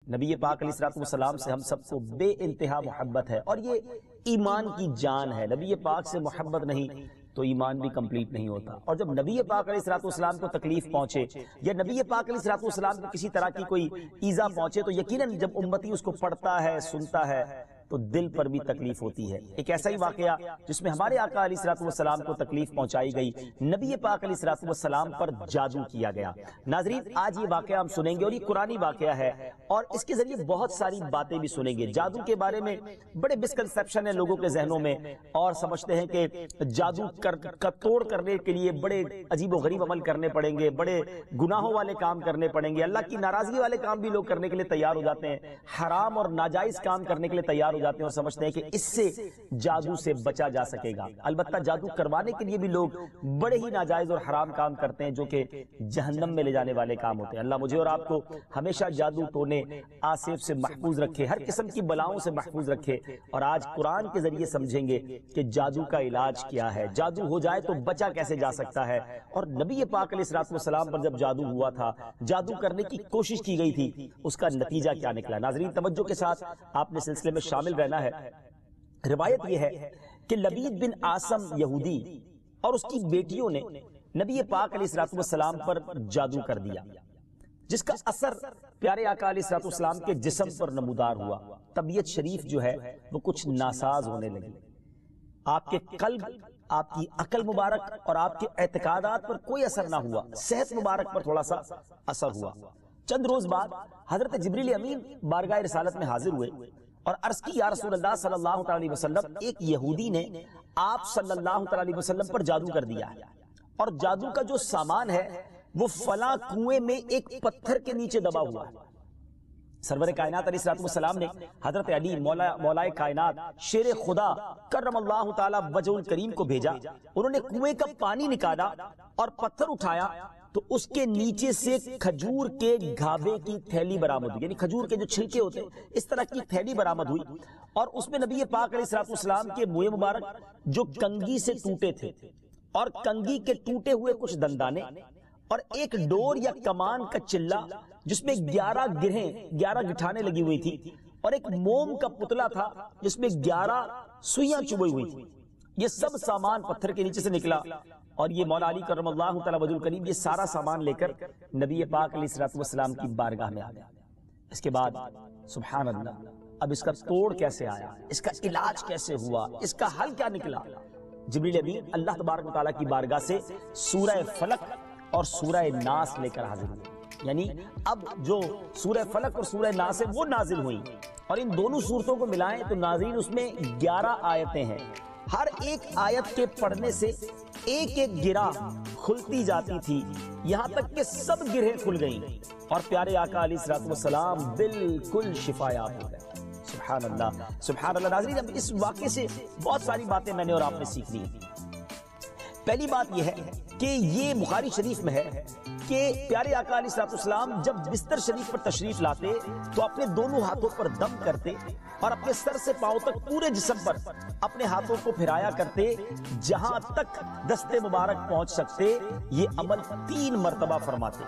نبی پاک علیہ الصلوۃ والسلام سے ہم سب کو بے انتہا محبت ہے، اور یہ ایمان کی جان ہے۔ نبی پاک سے محبت نہیں تو ایمان بھی کمپلیٹ نہیں ہوتا۔ اور جب نبی پاک علیہ الصلوۃ والسلام کو تکلیف پہنچے یا نبی پاک علیہ الصلوۃ والسلام کو کسی طرح کی کوئی ایذا پہنچے تو یقیناً جب امتی اس کو پڑھتا ہے، سنتا ہے، تو دل پر بھی تکلیف ہوتی ہے۔ ایک ایسا ہی واقعہ جس میں ہمارے آقا علیہ الصلوۃ والسلام کو تکلیف پہنچائی گئی، نبی پاک علیہ الصلوۃ والسلام پر جادو کیا گیا۔ ناظرین، آج یہ واقعہ ہم سنیں گے، اور یہ قرآنی واقعہ ہے، اور اس کے ذریعے بہت ساری باتیں بھی سنیں گے۔ جادو کے بارے میں بڑے مسکنسیپشن ہیں لوگوں کے ذہنوں میں، اور سمجھتے ہیں کہ جادو کا توڑ کرنے کے لیے بڑے عجیب و غریب عمل کرنے پڑیں گے، بڑے گناہوں والے کام کرنے پڑیں گے، اللہ کی ناراضگی والے کام بھی لوگ کرنے کے لیے تیار ہو جاتے ہیں، حرام اور ناجائز کام کرنے کے لیے تیار ہو جاتے ہیں، اور سمجھتے ہیں کہ اس سے جادو سے بچا جا سکے گا۔ البتہ جادو کروانے کے لیے بھی لوگ بڑے ہی ناجائز اور حرام کام کرتے ہیں جو کہ جہنم میں لے جانے والے کام ہوتے ہیں۔ اللہ مجھے اور آپ کو ہمیشہ جادو ٹونے آصف سے محفوظ رکھے، ہر قسم کی بلاؤں سے محفوظ رکھے، اور آج قرآن کے ذریعے سمجھیں گے کہ جادو کا علاج کیا ہے، جادو ہو جائے تو بچا کیسے جا سکتا ہے، اور نبی پاک علیہ الصلوۃ والسلام پر جب جادو ہوا تھا، جادو کرنے کی کوشش کی گئی تھی، اس کا نتیجہ کیا نکلا۔ ناظرین، توجہ کے ساتھ آپ نے سلسلے میں شامل رہنا ہے۔ روایت یہ ہے کہ لبید بن عاصم یہودی اور اس کی بیٹیوں نے نبی پاک علیہ الصلوۃ والسلام پر جادو کر دیا، جس کا اثر پیارے آقا علیہ الصلوۃ والسلام کے جسم پر نمودار ہوا۔ طبیعت شریف جو ہے وہ کچھ ناساز ہونے لگی، آپ کے قلب، آپ کی عقل مبارک اور آپ کے اعتقادات پر کوئی اثر نہ ہوا، صحت مبارک پر تھوڑا سا اثر ہوا۔ چند روز بعد حضرت جبریل امین بارگاہ رسالت میں حاضر ہوئے اور عرض کی، یا رسول اللہ صلی اللہ علیہ وسلم، ایک یہودی نے آپ صلی اللہ علیہ وسلم پر جادو کر دیا ہے، اور جادو کا جو سامان ہے وہ فلاں کنویں میں ایک پتھر کے نیچے دبا ہوا ہے۔ سرور کائنات علیہ الصلوۃ والسلام نے حضرت علی مولائے کائنات شیر خدا کرم اللہ تعالی وجہ الکریم کو بھیجا، انہوں نے کنویں کا پانی نکالا اور پتھر اٹھایا تو اس کے نیچے سے کھجور کے گھابے کی تھیلی برآمد ہوئی، یعنی کھجور کے جو چھلکے ہوتے ہیں اس طرح کی تھیلی برآمد ہوئی، اور اس میں نبی پاک علیہ الصلوۃ والسلام کے منہ مبارک جو کنگھی سے ٹوٹے تھے، اور کنگھی کے ٹوٹے ہوئے کچھ دندانے، اور ایک ڈور یا کمان کا چلہ جس میں 11 گٹھانے لگی ہوئی تھی، اور ایک موم کا پتلا تھا جس میں 11 سوئیاں چبھی ہوئی تھی۔ یہ سب سامان پتھر کے نیچے سے نکلا، اور یہ مولا علی کرم اللہ تعالی وجہ الکریم یہ سارا سامان لے کر نبی پاک علیہ الصلوۃ والسلام کی بارگاہ میں آ گیا۔ اس کے بعد سبحان اللہ، اب اس کا توڑ کیسے آیا، اس کا علاج کیسے ہوا، اس کا حل کیا نکلا؟ جبریل امین اللہ تبارک و تعالیٰ کی بارگاہ سے سورہ فلق اور سورہ ناس لے کر حاضر ہوئے، یعنی اب جو سورہ فلق اور سورہ ناس ہے وہ نازل ہوئی، اور ان دونوں صورتوں کو ملائیں تو ناظرین اس میں 11 آیتیں ہیں، ہر ایک آیت کے پڑھنے سے ایک ایک گرہ کھلتی جاتی تھی، یہاں تک کہ سب گرہیں کھل گئیں، اور پیارے آقا علیہ الصلوۃ والسلام بالکل شفایاب ہو گئے۔ سبحان اللہ، سبحان اللہ۔ ناظرین، اب اس واقعے سے بہت ساری باتیں میں نے اور آپ نے سیکھنی ہیں۔ پہلی بات یہ ہے کہ یہ بخاری شریف میں ہے کہ پیارے آقا علیہ الصلوۃ والسلام جب بستر شریف پر تشریف لاتے تو اپنے دونوں ہاتھوں پر دم کرتے، اور اپنے سر سے پاؤں تک پورے جسم پر اپنے ہاتھوں کو پھرایا کرتے، جہاں تک دست مبارک پہنچ سکتے یہ عمل 3 مرتبہ فرماتے،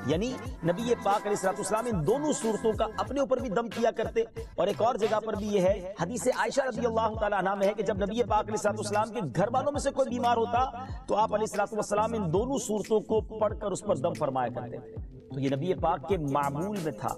یعنی نبی پاک علیہ الصلوۃ والسلام ان دونوں صورتوں کا اپنے اوپر بھی دم کیا کرتے۔ اور ایک اور جگہ پر بھی یہ ہے، حدیث عائشہ رضی اللہ تعالیٰ عنہا میں ہے کہ جب نبی پاک علیہ الصلوۃ والسلام کے گھر والوں میں سے کوئی بیمار ہوتا تو آپ علیہ الصلوۃ والسلام ان دونوں صورتوں کو پڑھ کر اس پر دم فرمایا کرتے۔ تو یہ نبی پاک کے معمول میں تھا۔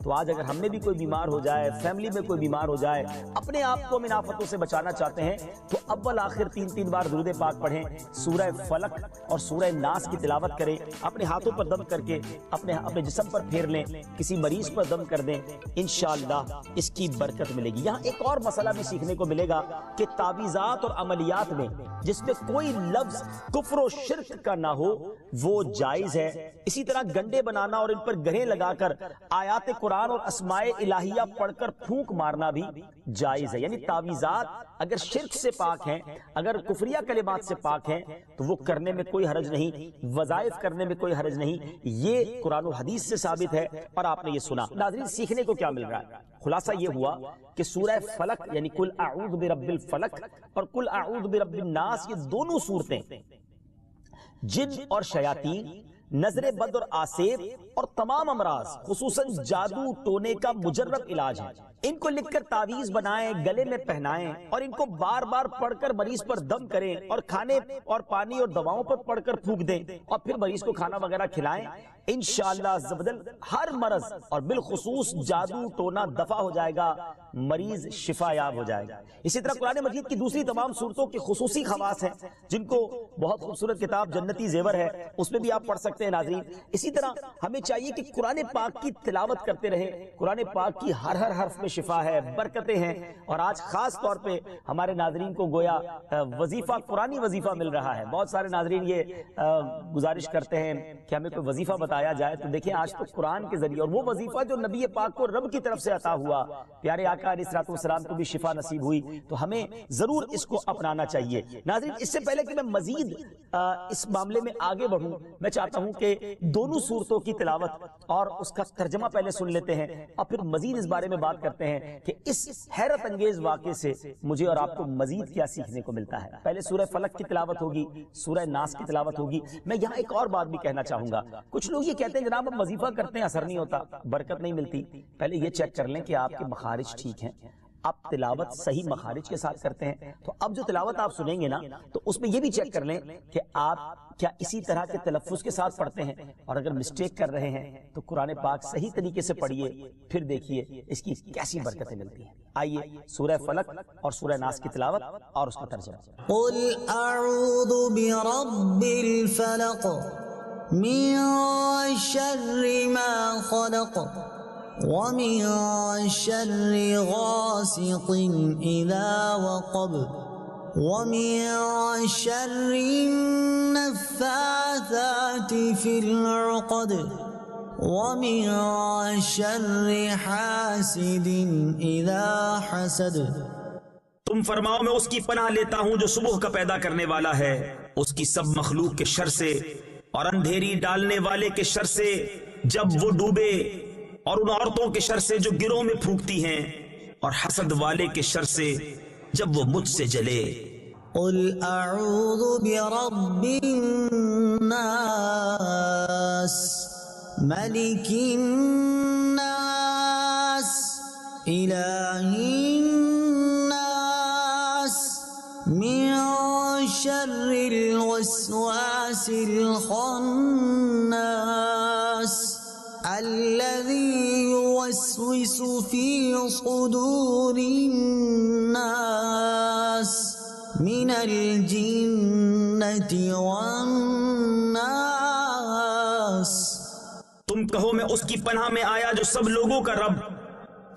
تو آج اگر ہم میں بھی کوئی بیمار ہو جائے، فیملی میں کوئی بیمار ہو جائے، اپنے آپ کو من آفتوں سے بچانا چاہتے ہیں تو اول آخر 3 بار درود پاک پڑھیں، سورہ فلق اور سورہ ناس کی تلاوت کریں، اپنے ہاتھوں پر دم کر کے اپنے جسم پر پھیر لیں، کسی مریض پر دم کر دیں، انشاءاللہ اس کی برکت ملے گی۔ یہاں ایک اور مسئلہ بھی سیکھنے کو ملے گا کہ تعویذات اور عملیات میں جس میں کوئی لفظ کفر و شرک کا نہ ہو وہ جائز ہے۔ اسی طرح گنڈے بنانا اور ان پر گرہیں لگا کر آیات قرآن اور اسماء الہیہ پڑھ کر پھونک مارنا بھی جائز ہے، یعنی تعویذات اگر شرک سے پاک ہیں، اگر کفریہ کلمات سے پاک ہیں تو وہ کرنے میں کوئی حرج نہیں، وظائف کرنے میں کوئی حرج نہیں، یہ قرآن و حدیث سے ثابت ہے اور آپ نے یہ سنا۔ ناظرین، سیکھنے کو کیا مل رہا ہے؟ خلاصہ یہ ہوا کہ سورہ فلق یعنی قل اعوذ برب الفلق اور قل اعوذ برب الناس، یہ دونوں صورتیں جن اور شیاطین نظر بد اور آسیب اور تمام امراض خصوصاً جادو ٹونے کا مجرب علاج ہے۔ ان کو لکھ کر تعویذ بنائیں، گلے میں پہنائیں اور ان کو بار بار پڑھ کر مریض پر دم کریں اور کھانے اور پانی اور دواؤں پر پڑھ کر پھونک دیں اور پھر مریض کو کھانا وغیرہ کھلائیں۔ انشاءاللہ عز و جل ہر مرض اور بالخصوص جادو ٹونا دفع ہو جائے گا، مریض شفا یاب ہو جائے گا۔ اسی طرح قرآن مجید کی دوسری تمام صورتوں کی خصوصی خواص ہیں جن کو بہت خوبصورت کتاب جنتی زیور ہے اس میں بھی آپ پڑھ سکتے ہیں ناظرین۔ اسی طرح ہمیں چاہیے کہ قرآن پاک کی تلاوت کرتے رہیں۔ قرآن پاک کی ہر حرف میں شفا ہے، برکتیں ہیں، اور آج خاص طور پہ ہمارے ناظرین کو گویا وظیفہ، قرآنی وظیفہ مل رہا ہے۔ بہت سارے ناظرین یہ گزارش کرتے ہیں کہ ہمیں کوئی وظیفہ بتایا جائے، تو دیکھیں آج تو قرآن کے ذریعے، اور وہ وظیفہ جو نبی پاک کو رب کی طرف سے عطا ہوا، پیارے آقا علیہ الصلوۃ والسلام کو بھی شفا نصیب ہوئی، تو ہمیں ضرور اس کو اپنانا چاہیے۔ ناظرین اس سے پہلے کہ میں مزید اس معاملے میں آگے بڑھوں، میں چاہتا ہوں کہ دونوں صورتوں کی تلاوت اور اس کا ترجمہ پہلے سن لیتے ہیں اور پھر مزید اس بارے میں بات کرتے ہیں کہ اس حیرت انگیز واقعے سے مجھے اور آپ کو مزید کیا سیکھنے کو ملتا ہے۔ پہلے سورہ فلق کی تلاوت ہوگی، سورہ ناس کی تلاوت ہوگی۔ میں یہاں ایک اور بات بھی کہنا چاہوں گا، کچھ لوگ یہ کہتے ہیں جناب ہم وظیفہ کرتے ہیں اثر نہیں ہوتا، برکت نہیں ملتی۔ پہلے یہ چیک کر لیں کہ آپ کے مخارج ٹھیک ہیں، آپ تلاوت صحیح مخارج کے ساتھ کرتے ہیں۔ تو اب جو تلاوت آپ سنیں گے نا، تو اس میں یہ بھی چیک کر لیں کہ آپ کیا اسی طرح کے تلفظ کے ساتھ پڑھتے ہیں، اور اگر مسٹیک کر رہے ہیں تو قرآن پاک صحیح طریقے سے پڑھیے، پھر دیکھیے اس کی کیسی برکتیں ملتی ہیں۔ آئیے سورہ فلق اور سورہ ناس کی تلاوت اور اس کا ترجمہ۔ قل اعوذ برب الفلق من شر ما خلق ومن شر غاسق اذا وقب ومن شر النفاثات في العقد ومن شر حاسد اذا حسد۔ تم فرماؤ میں اس کی پناہ لیتا ہوں جو صبح کا پیدا کرنے والا ہے، اس کی سب مخلوق کے شر سے، اور اندھیری ڈالنے والے کے شر سے جب وہ ڈوبے، اور ان عورتوں کے شر سے جو گروہ میں پھونکتی ہیں، اور حسد والے کے شر سے جب وہ مجھ سے جلے۔ قل اعوذ برب الناس ملک الناس الہ الناس من شر الوسواس الخناس الذي يوسوس في صدور الناس من الجنة والناس۔ تم کہو میں اس کی پناہ میں آیا جو سب لوگوں کا رب،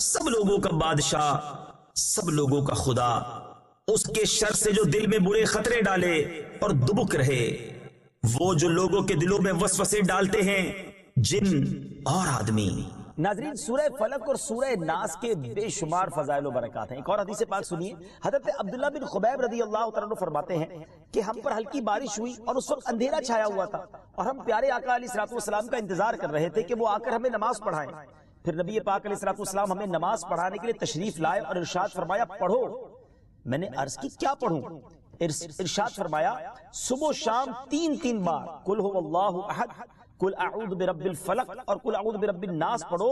سب لوگوں کا بادشاہ، سب لوگوں کا خدا، اس کے شر سے جو دل میں برے خطرے ڈالے اور دبک رہے، وہ جو لوگوں کے دلوں میں وسوسے ڈالتے ہیں، جن اور آدمی۔ ناظرین سورہ فلق اور سورہ ناس کے بے شمار فضائل و برکات ہیں۔ ایک اور حدیث پاک سنیے، حضرت عبداللہ بن خبیب رضی اللہ تعالیٰ عنہ فرماتے ہیں کہ ہم پر ہلکی بارش ہوئی اور اس وقت اندھیرا چھایا ہوا تھا، اور ہم پیارے آقا علیہ الصلوۃ والسلام کا انتظار کر رہے تھے کہ وہ آ کر ہمیں نماز پڑھائیں۔ پھر نبی پاک علیہ الصلوۃ والسلام ہمیں نماز پڑھانے کے لیے تشریف لائے اور ارشاد فرمایا پڑھو۔ میں نے عرض کی کیا پڑھوں؟ ارشاد فرمایا صبح و شام 3 بار قل هو اللہ احد، قل اعوذ برب الفلق اور قل اعوذ برب الناس پڑھو،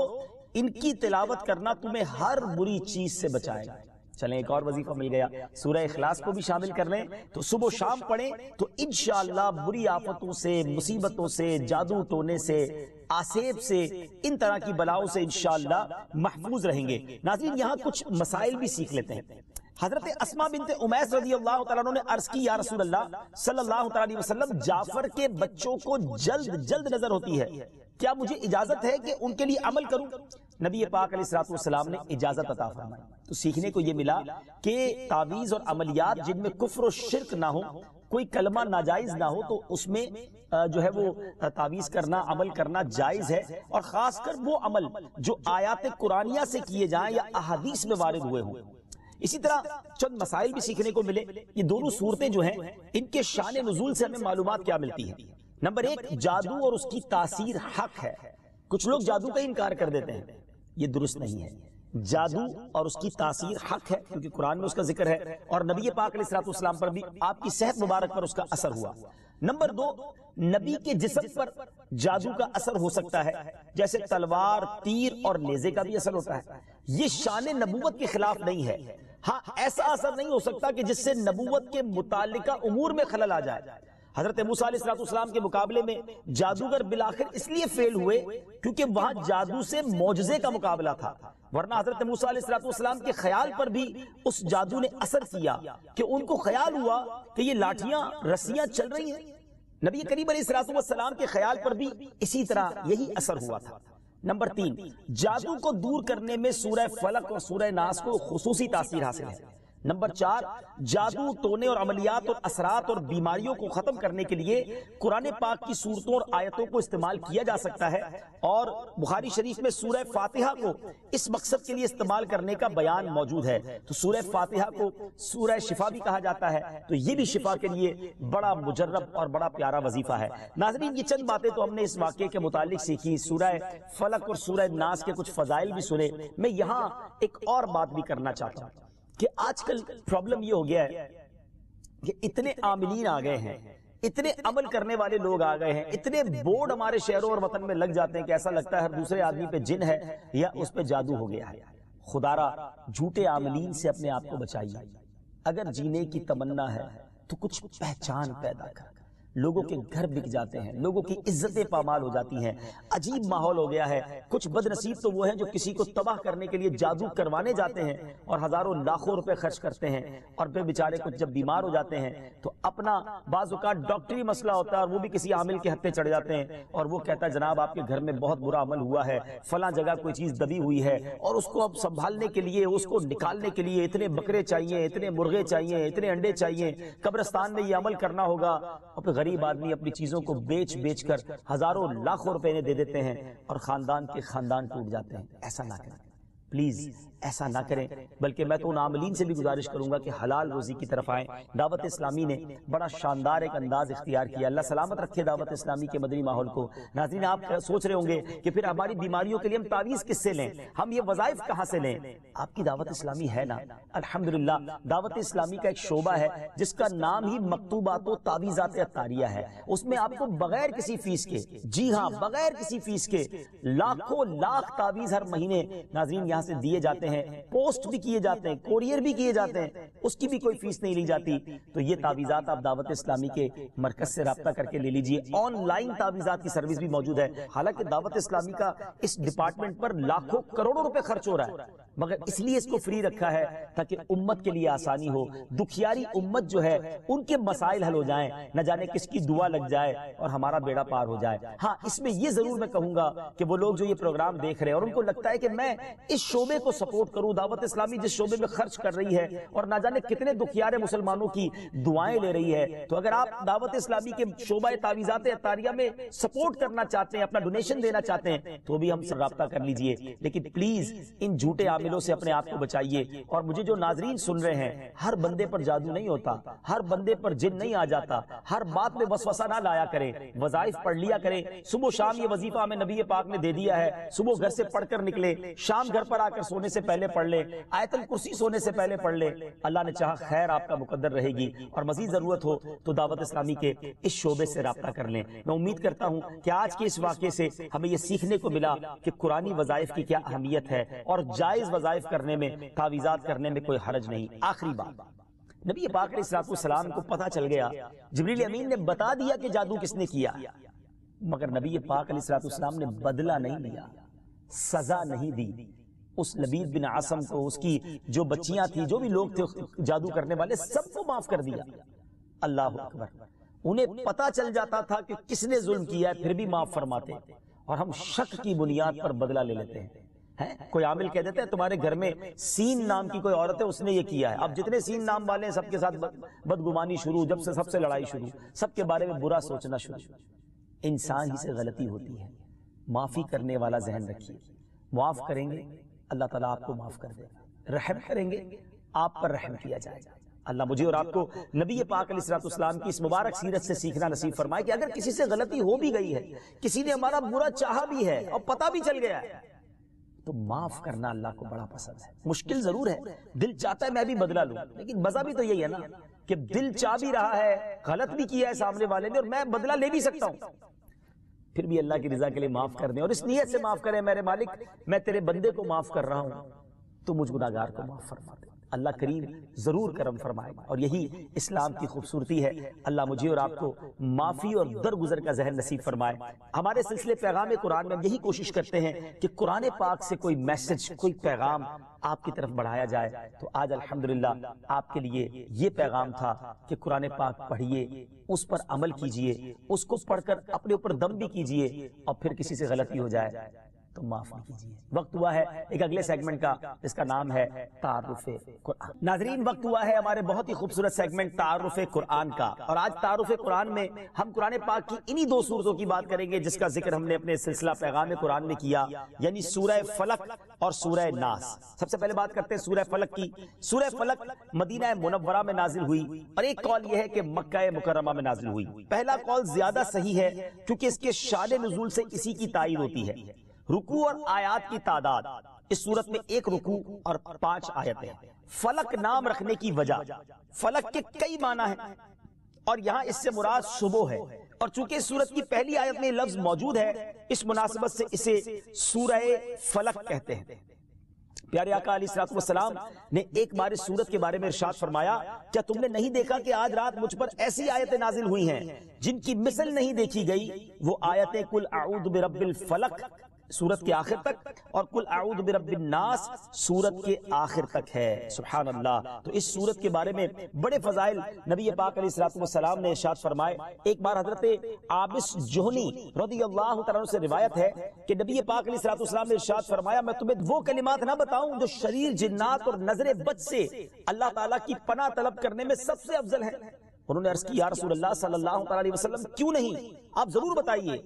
ان کی تلاوت کرنا تمہیں ہر بری چیز سے بچائے گا۔ چلیں ایک اور وظیفہ مل گیا، سورہ اخلاص کو بھی شامل کر لیں تو صبح و شام پڑھیں تو انشاءاللہ بری آفتوں سے، مصیبتوں سے، جادو ٹونے سے، آسیب سے، ان طرح کی بلاؤں سے انشاءاللہ محفوظ رہیں گے۔ ناظرین یہاں کچھ مسائل بھی سیکھ لیتے ہیں۔ حضرت اسماء بنت امیس رضی اللہ تعالیٰ عنہ نے عرض کی یا رسول اللہ صلی اللہ تعالیٰ علیہ وسلم، جعفر کے بچوں کو جلد نظر ہوتی ہے، کیا مجھے اجازت ہے کہ ان کے لیے عمل کروں؟ نبی پاک علیہ الصلوۃ والسلام نے اجازت عطا فرمائی۔ تو سیکھنے کو یہ ملا کہ تعویذ اور عملیات جن میں کفر و شرک نہ ہو، کوئی کلمہ ناجائز نہ ہو، تو اس میں جو ہے وہ تعویذ کرنا، عمل کرنا جائز ہے، اور خاص کر وہ عمل جو آیات قرآنیہ سے کیے جائیں یا احادیث میں وارد ہوئے ہوں۔ اسی طرح چند مسائل بھی سیکھنے کو ملے۔ یہ دونوں صورتیں جو ہیں ان کے شان نزول سے ہمیں معلومات کیا ملتی ہیں؟ نمبر 1، جادو اور اس کی تاثیر حق ہے۔ کچھ لوگ جادو کا انکار کر دیتے ہیں، یہ درست نہیں ہے۔ جادو اور اس کی تاثیر حق ہے کیونکہ قرآن میں اس کا ذکر ہے، اور نبی پاک علیہ الصلوۃ والسلام پر بھی آپ کی صحت مبارک پر اس کا اثر ہوا۔ نمبر 2، نبی کے جسم پر جادو کا اثر ہو سکتا ہے، جیسے تلوار، تیر اور نیزے کا بھی اثر ہوتا ہے۔ یہ شان نبوت کے خلاف نہیں ہے، ہاں ایسا اثر نہیں ہو سکتا کہ جس سے نبوت کے متعلقہ امور میں خلل آ جائے۔ حضرت موسیٰ علیہ السلام کے مقابلے میں جادوگر بالآخر اس لیے فیل ہوئے کیونکہ وہاں جادو سے معجزے کا مقابلہ تھا، ورنہ حضرت موسیٰ علیہ السلام کے خیال پر بھی اس جادو نے اثر کیا کہ ان کو خیال ہوا کہ یہ لاٹھیاں رسیاں چل رہی ہیں۔ نبی کریم علیہ السلام کے خیال پر بھی اسی طرح یہی اثر ہوا تھا۔ نمبر 3، جادو کو دور کرنے میں سورہ فلق اور سورہ ناس کو خصوصی تاثیر حاصل ہے۔ نمبر 4، جادو، ٹونے اور عملیات اور اثرات اور بیماریوں کو ختم کرنے کے لیے قرآن پاک کی صورتوں اور آیتوں کو استعمال کیا جا سکتا ہے، اور بخاری شریف میں سورہ فاتحہ کو اس مقصد کے لیے استعمال کرنے کا بیان موجود ہے۔ تو سورہ فاتحہ کو سورہ شفا بھی کہا جاتا ہے، تو یہ بھی شفا کے لیے بڑا مجرب اور بڑا پیارا وظیفہ ہے۔ ناظرین، یہ چند باتیں تو ہم نے اس واقعے کے متعلق سیکھی، سورہ فلق اور سورہ ناس کے کچھ فضائل بھی سنے۔ میں یہاں ایک اور بات بھی کرنا چاہتا ہوں کہ آج کل پرابلم یہ ہو گیا ہے کہ اتنے عاملین آ گئے ہیں، اتنے عمل کرنے والے لوگ آ گئے ہیں، اتنے بورڈ ہمارے شہروں اور وطن میں لگ جاتے ہیں کہ ایسا لگتا ہے ہر دوسرے آدمی پہ جن ہے یا اس پہ جادو ہو گیا ہے۔ خدارا جھوٹے عاملین سے اپنے آپ کو بچائیے۔ اگر جینے کی تمنا ہے تو کچھ پہچان پیدا کر۔ لوگوں کے گھر بک جاتے ہیں، لوگوں کی عزتیں پامال ہو جاتی ہیں، عجیب ماحول ہو گیا ہے۔ کچھ بد نصیب تو وہ ہیں جو کسی کو تباہ کرنے کے لیے جادو کروانے جاتے ہیں اور ہزاروں لاکھوں روپے خرچ کرتے ہیں، اور پھر بیچارے کچھ جب بیمار ہو جاتے ہیں تو اپنا بعض اوقات ڈاکٹری مسئلہ ہوتا ہے اور وہ بھی کسی عامل کے ہتھے چڑھ جاتے ہیں، اور وہ کہتا ہے جناب آپ کے گھر میں بہت برا عمل ہوا ہے، فلاں جگہ کوئی چیز دبی ہوئی ہے، اور اس کو اب سنبھالنے کے لیے، اس کو نکالنے کے لیے اتنے بکرے چاہیے، اتنے مرغے چاہیے، اتنے انڈے چاہیے، قبرستان میں یہ عمل کرنا ہوگا، اور پھر غریب آدمی اپنی چیزوں کو بیچ کر ہزاروں لاکھوں روپے انہیں دے دیتے ہیں اور خاندان کے خاندان ٹوٹ جاتے ہیں۔ ایسا نہ کریں، پلیز ایسا نہ کریں، بلکہ میں تو ان عاملین سے بھی گزارش کروں گا کہ حلال روزی کی طرف آئیں۔ دعوت اسلامی نے بڑا شاندار ایک انداز اختیار کیا، اللہ سلامت رکھے دعوت اسلامی کے مدنی ماحول کو۔ ناظرین، آپ سوچ رہے ہوں گے کہ پھر ہماری بیماریوں کے لیے ہم تعویذ کس سے لیں، ہم یہ وظائف کہاں سے لیں؟ آپ کی دعوت اسلامی ہے نا، الحمدللہ دعوت اسلامی کا ایک شعبہ ہے جس کا نام ہی مکتوبات و تعویذات عطاریہ ہے۔ اس میں آپ کو بغیر کسی فیس کے، جی ہاں بغیر کسی فیس کے، لاکھوں لاکھ تعویذ ہر مہینے ناظرین یہاں سے دیے جاتے ہیں، پوسٹ بھی کیے جاتے ہیں، کوریئر بھی کیے جاتے ہیں، اس کی بھی کوئی فیس نہیں لی جاتی۔ تو یہ تعویذات آپ دعوت اسلامی کے مرکز سے رابطہ کر کے لے لیجئے۔ آن لائن تعویذات کی سروس بھی موجود ہے، حالانکہ دعوت اسلامی کا اس ڈپارٹمنٹ پر لاکھوں کروڑوں روپے خرچ ہو رہا ہے، مگر اس لیے اس کو فری رکھا ہے تاکہ امت کے لیے آسانی ہو، دکھیاری امت جو ہے ان کے مسائل حل ہو جائیں، نہ جانے کس کی دعا لگ جائے اور ہمارا بیڑا پار ہو جائے۔ ہاں اس میں یہ ضرور میں کہوں گا کہ وہ لوگ جو یہ پروگرام دیکھ رہے ہیں اور ان کو لگتا ہے کہ میں اس شعبے کو سپورٹ کروں، دعوت اسلامی جس شعبے میں خرچ کر رہی ہے اور نہ جانے کتنے دکھیارے مسلمانوں کی دعائیں لے رہی ہے، تو اگر آپ دعوت اسلامی کے شعبہ تعویذات عطاریہ میں سپورٹ کرنا چاہتے ہیں، اپنا ڈونیشن دینا چاہتے ہیں، تو بھی ہم سے رابطہ کر لیجئے۔ لیکن پلیز ان جھوٹے عاملوں سے اپنے آپ کو بچائیے۔ اور مجھے جو ناظرین سن رہے ہیں، ہر بندے پر جادو نہیں ہوتا، ہر بندے پر جن نہیں آ جاتا، ہر بات میں وسوسہ نہ لایا کریں، وظائف پڑھ لیا کریں۔ صبح شام یہ وظیفہ ہمیں نبی پاک نے دے دیا ہے، صبح گھر سے پڑھ کر نکلے، شام گھر پر آ کر سونے سے پہلے پڑھ لیں، آیت الکرسی سونے سے پہلے پڑھ لیں، اللہ نے چاہا خیر آپ کا مقدر رہے گی۔ اور مزید ضرورت ہو تو دعوت اسلامی کے اس شعبے سے رابطہ کر لیں۔ میں امید کرتا ہوں کہ آج کے اس واقعے سے ہمیں یہ سیکھنے کو ملا کہ قرآنی وظائف کی کیا اہمیت ہے، اور جائز وظائف کرنے میں، تعویذات کرنے میں کوئی حرج نہیں۔ آخری بات، نبی پاک علیہ السلام کو پتہ چل گیا، جبریل امین نے بتا دیا کہ جادو کس نے کیا، مگر نبی پاک علیہ السلام نے بدلہ نہیں لیا، سزا نہیں دی۔ اس لبید بن عاصم کو، اس کی جو بچیاں تھیں، جو بھی لوگ تھے جادو کرنے والے، سب کو معاف کر دیا۔ اللہ اکبر! انہیں پتہ چل جاتا تھا کہ کس نے ظلم کیا ہے، پھر بھی معاف فرماتے، اور ہم شک کی بنیاد پر بدلہ لے لیتے ہیں۔ کوئی عامل کہہ دیتا ہے تمہارے گھر میں سین نام کی کوئی عورت ہے، اس نے یہ کیا ہے، اب جتنے سین نام والے ہیں سب کے ساتھ بدگمانی شروع، جب سے سب سے لڑائی شروع، سب کے بارے میں برا سوچنا شروع۔ انسان ہی سے غلطی ہوتی ہے، معافی کرنے والا ذہن رکھیے، معاف کریں گے اللہ تعالیٰ آپ کو معاف کر دے گا، رحم کریں گے آپ پر رحم کیا جائے گا۔ اللہ مجھے اور آپ کو نبی پاک علیہ السلام کی اس مبارک سیرت سے سیکھنا نصیب فرمائے کہ اگر کسی سے غلطی ہو بھی گئی ہے، کسی نے ہمارا برا چاہا بھی ہے اور پتہ بھی چل گیا ہے، تو معاف کرنا اللہ کو بڑا پسند ہے. مشکل ضرور ہے، دل چاہتا ہے میں بھی بدلہ لوں، لیکن مزہ بھی تو یہی ہے نا کہ دل چاہ بھی رہا ہے، غلط بھی کیا ہے سامنے والے نے اور میں بدلہ لے بھی سکتا ہوں، پھر بھی اللہ کی رضا کے لیے معاف کر دیں اور اس نیت سے معاف کریں میرے مالک میں تیرے بندے کو معاف کر رہا ہوں، تو مجھ گناہگار کو معاف فرما دے. اللہ کریم ضرور کرم فرمائے گا اور یہی اسلام کی خوبصورتی ہے. اللہ مجھے اور آپ کو معافی اور درگزر کا ذہن نصیب فرمائے. ہمارے سلسلے پیغام قرآن میں ہم یہی کوشش کرتے ہیں کہ قرآن پاک سے کوئی میسج، کوئی پیغام آپ کی طرف بڑھایا جائے. تو آج الحمدللہ آپ کے لیے یہ پیغام تھا کہ قرآن پاک پڑھیے، اس پر عمل کیجئے، اس کو پڑھ کر اپنے اوپر دم بھی کیجئے اور پھر کسی سے غلطی ہو جائے تو معاف بھی کیجیے. وقت ہوا ہے ایک اگلے سیگمنٹ کا، اس کا نام ہے تعارف قرآن. ناظرین وقت ہوا ہے ہمارے بہت ہی خوبصورت سیگمنٹ تعارف قرآن کا، اور آج تعارف قرآن میں ہم قرآن پاک کی انہی دو سورتوں کی بات کریں گے جس کا ذکر ہم نے اپنے سلسلہ پیغام قرآن میں کیا، یعنی سورہ فلق اور سورہ ناس. سب سے پہلے بات کرتے ہیں سورہ فلق کی. سورہ فلق مدینہ منورہ میں نازل ہوئی اور ایک قول یہ ہے کہ مکہ مکرمہ میں نازل ہوئی. پہلا قول زیادہ صحیح ہے کیونکہ اس کے شان نزول سے اسی کی تائید ہوتی ہے. رکوع اور آیات کی تعداد اس صورت میں 1 رکوع اور 5 آیتیں. فلق نام رکھنے کی وجہ، فلق کے کئی معنی ہیں اور یہاں اس سے مراد صبح ہے، اور چونکہ اس صورت کی پہلی آیت میں لفظ موجود ہے اس مناسبت سے اسے سورہ فلق کہتے ہیں. پیارے آقا علیہ الصلوۃ والسلام نے ایک بار اس سورت کے بارے میں ارشاد فرمایا، کیا تم نے نہیں دیکھا کہ آج رات مجھ پر ایسی آیتیں نازل ہوئی ہیں جن کی مثل نہیں دیکھی گئی؟ وہ آیتیں قل اعوذ برب الفلق سورت کے آخر تک اور قل اعوذ برب الناس سورت کے آخر تک ہے. سبحان اللہ. تو اس سورت کے بارے میں بڑے فضائل نبی پاک علیہ الصلوۃ والسلام نے ارشاد فرمائے. ایک بار حضرت عابس جوہنی رضی اللہ تعالیٰ عنہ سے روایت ہے کہ نبی پاک علیہ الصلوۃ والسلام نے ارشاد فرمایا، میں تمہیں وہ کلمات نہ بتاؤں جو شریر جنات اور نظر بد سے اللہ تعالیٰ کی پناہ طلب کرنے میں سب سے افضل ہے. انہوں نے عرض کی یا رسول اللہ صلی اللہ تعالیٰ علیہ وسلم کیوں نہیں، آپ ضرور بتائیے.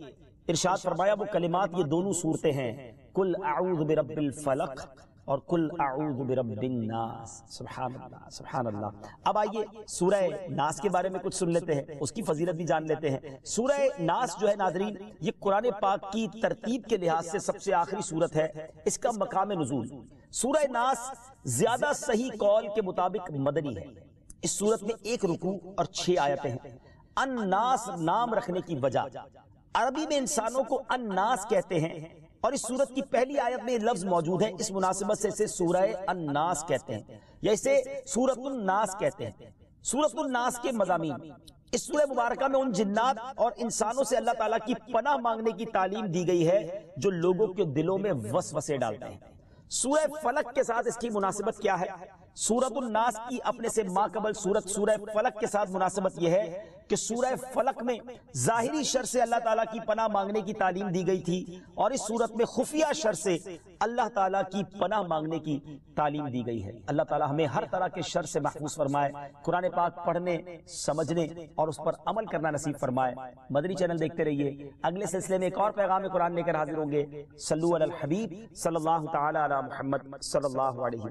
ارشاد فرمایا وہ کلمات یہ دونوں صورتیں ہیں، قل اعوذ برب الفلق اور قل اعوذ برب الناس. سبحان اللہ سبحان اللہ. اب آئیے سورہ ناس کے بارے میں کچھ سن لیتے ہیں، اس کی فضیلت بھی جان لیتے ہیں. سورہ ناس جو ہے ناظرین یہ قرآن پاک کی ترتیب کے لحاظ سے سب سے آخری سورت ہے. اس کا مقام نزول سورہ ناس زیادہ صحیح قول کے مطابق مدنی ہے. اس سورت میں 1 رکوع اور 6 آیتیں ہیں. الناس نام رکھنے کی وجہ، عربی میں انسانوں کو الناس کہتے ہیں اور اس سورت کی پہلی آیت میں لفظ موجود ہے، اس مناسبت سے اسے سورہ الناس کہتے ہیں یا اسے سورۃ الناس کہتے ہیں. سورۃ الناس کے مضامین، اس سورہ مبارکہ میں ان جنات اور انسانوں سے اللہ تعالیٰ کی پناہ مانگنے کی تعلیم دی گئی ہے جو لوگوں کے دلوں میں وسوسے ڈالتے ہیں. سورہ فلق کے ساتھ اس کی مناسبت کیا ہے؟ سورۃ الناس کی اپنے سے ماقبل سورت سورہ فلق کے ساتھ مناسبت یہ ہے کہ سورہ فلق میں ظاہری شر سے اللہ تعالیٰ کی پناہ مانگنے کی تعلیم دی گئی تھی اور اس سورت میں خفیہ شر سے اللہ تعالیٰ کی پناہ مانگنے کی تعلیم دی گئی ہے. اللہ تعالیٰ ہمیں ہر طرح کے شر سے محفوظ فرمائے، قرآن پاک پڑھنے، سمجھنے اور اس پر عمل کرنا نصیب فرمائے. مدنی چینل دیکھتے رہیے. اگلے سلسلے میں ایک اور پیغام قرآن لے کر حاضر ہوں گے. صلو علی الحبیب صلی اللہ تعالی علی محمد صلی اللہ علیہ وسلم.